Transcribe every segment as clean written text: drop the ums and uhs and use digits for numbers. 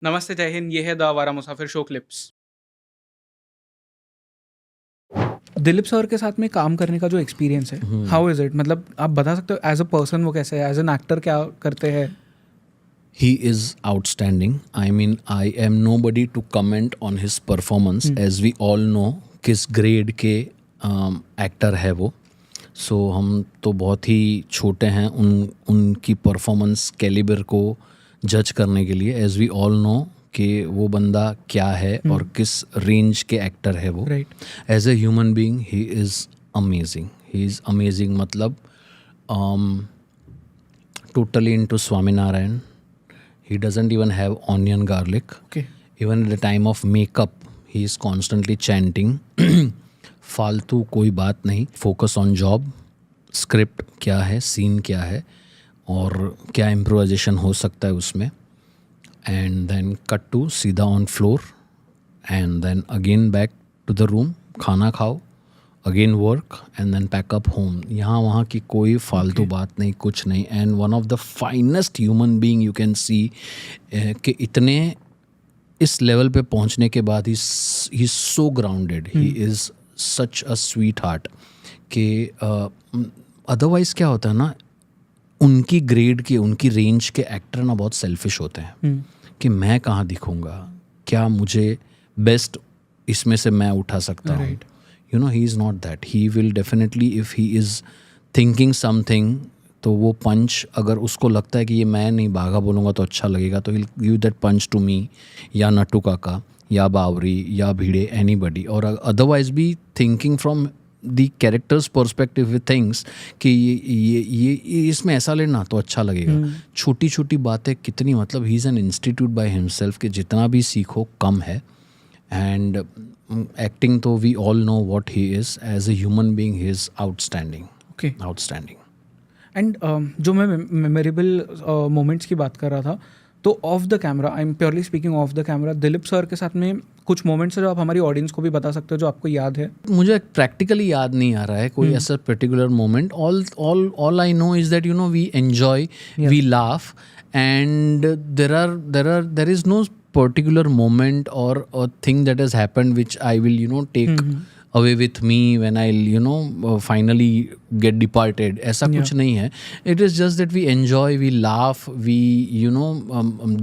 नमस्ते, जय हिंद। ये है द आवारा मुसाफिर शो क्लिप्स। दिलीप सर के साथ में काम करने का जो एक्सपीरियंस है, हाउ इज़ इट? मतलब आप बता सकते हो एज़ अ पर्सन वो कैसे है? एज़ एन एक्टर क्या करते हैं? He is outstanding. I mean, I am nobody to comment on his performance. As we all know, किस ग्रेड के एक्टर है वो. सो हम तो बहुत ही छोटे हैं उनकी परफॉर्मेंस कैलिबर को जज करने के लिए. एज वी ऑल नो कि वो बंदा क्या है और किस रेंज के एक्टर है वो. Right. As a human being he is amazing. He is amazing. मतलब totally into Swaminarayan. He doesn't even have onion garlic. Okay. Even at the time of makeup, he is constantly chanting. फालतू कोई बात नहीं. Focus on job. Script क्या है, scene क्या है और क्या इम्प्रोवाइजेशन हो सकता है उसमें. एंड देन कट टू सीधा on floor and then again back to the room. खाना खाओ, again work and then pack up home. यहाँ वहाँ की कोई फालतू बात नहीं, कुछ नहीं. And one of the finest human being you can see कि इतने इस लेवल पे पहुँचने के बाद he is so grounded. He is such a sweetheart. कि अदरवाइज़ क्या होता है ना, उनकी ग्रेड के, उनकी रेंज के एक्टर ना बहुत सेल्फिश होते हैं कि मैं कहाँ दिखूँगा, क्या मुझे बेस्ट इसमें से मैं उठा सकता हूँ. You know, he is not that. He will definitely, if he is thinking something, तो वो पंच अगर उसको लगता है कि ये मैं नहीं बाघा बोलूँगा तो अच्छा लगेगा, तो he'll give that punch to me या नट्टू काका या बावरी या भिड़े, anybody. और otherwise भी thinking from the character's perspective with things कि ये इसमें ऐसा लेना तो अच्छा लगेगा. छोटी छोटी बातें कितनी, मतलब he is an institute by himself कि जितना भी सीखो कम है. And acting तो we all know what he is. As a human being he is outstanding. Okay. Outstanding. And जो मैं मेमोरेबल मोमेंट्स की बात कर रहा था, तो of the camera, I am purely speaking of the camera, Dilip sir के साथ में कुछ मोमेंट्स है जो आप हमारी ऑडियंस को भी बता सकते हो जो आपको याद है? मुझे प्रैक्टिकली याद नहीं आ रहा है कोई ऐसा particular moment. All I know is that you know we enjoy, we laugh and there is no particular moment or a thing that has happened which I will take away with me when I'll finally get departed. ऐसा कुछ नहीं है. It is just that we enjoy, we laugh, we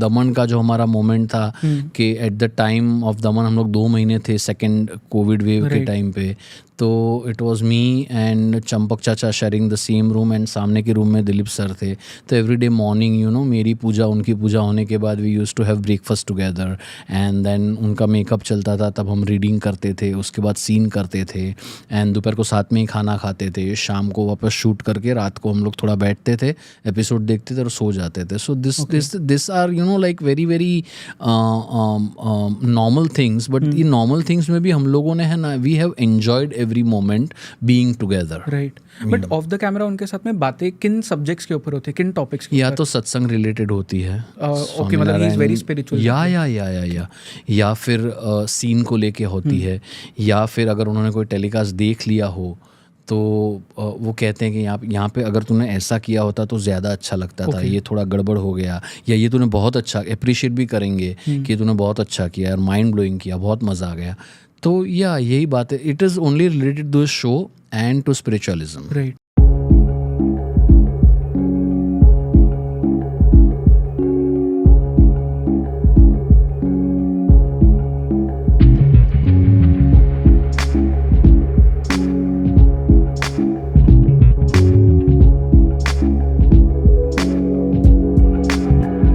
दमन का जो हमारा moment था कि at the time of दमन हम लोग 2 महीने थे सेकेंड कोविड वेव के टाइम पे. तो it was me and Champak चाचा sharing the same room and सामने के रूम में दिलीप सर थे. तो एवरीडे मॉर्निंग मेरी पूजा उनकी पूजा होने के बाद we use to have breakfast together and then उनका मेकअप चलता था, तब हम रीडिंग करते थे, उसके बाद सीन करते थे एंड दोपहर को साथ में ही खाना खाते थे. शाम को वापस शूट करके रात को हम लोग थोड़ा बैठते थे, एपिसोड देखते थे और सो जाते थे. So this are like very very normal things. But ये नॉर्मल थिंग्स में भी हम लोगों ने है ना, we have enjoyed every moment being together. Right. But off the camera उनके साथ में बातें किन सब्जेक्ट्स के ऊपर होती है, किन टॉपिक्स के या तो सत्संग रिलेटेड होती है. ओके, मतलब ही इज वेरी स्पिरिचुअल. या फिर सीन को लेके होती है. या फिर अगर उन्होंने कोई टेलीकास्ट देख लिया हो तो वो कहते हैं कि यहाँ पे अगर तूने ऐसा किया होता तो ज़्यादा अच्छा लगता था, ये थोड़ा गड़बड़ हो गया, या ये तूने बहुत अच्छा अप्रिशिएट भी करेंगे कि तूने बहुत अच्छा किया और माइंड ब्लोइंग किया, बहुत मज़ा आ गया. तो यही बात है. It is only related to this show and to spiritualism. Right.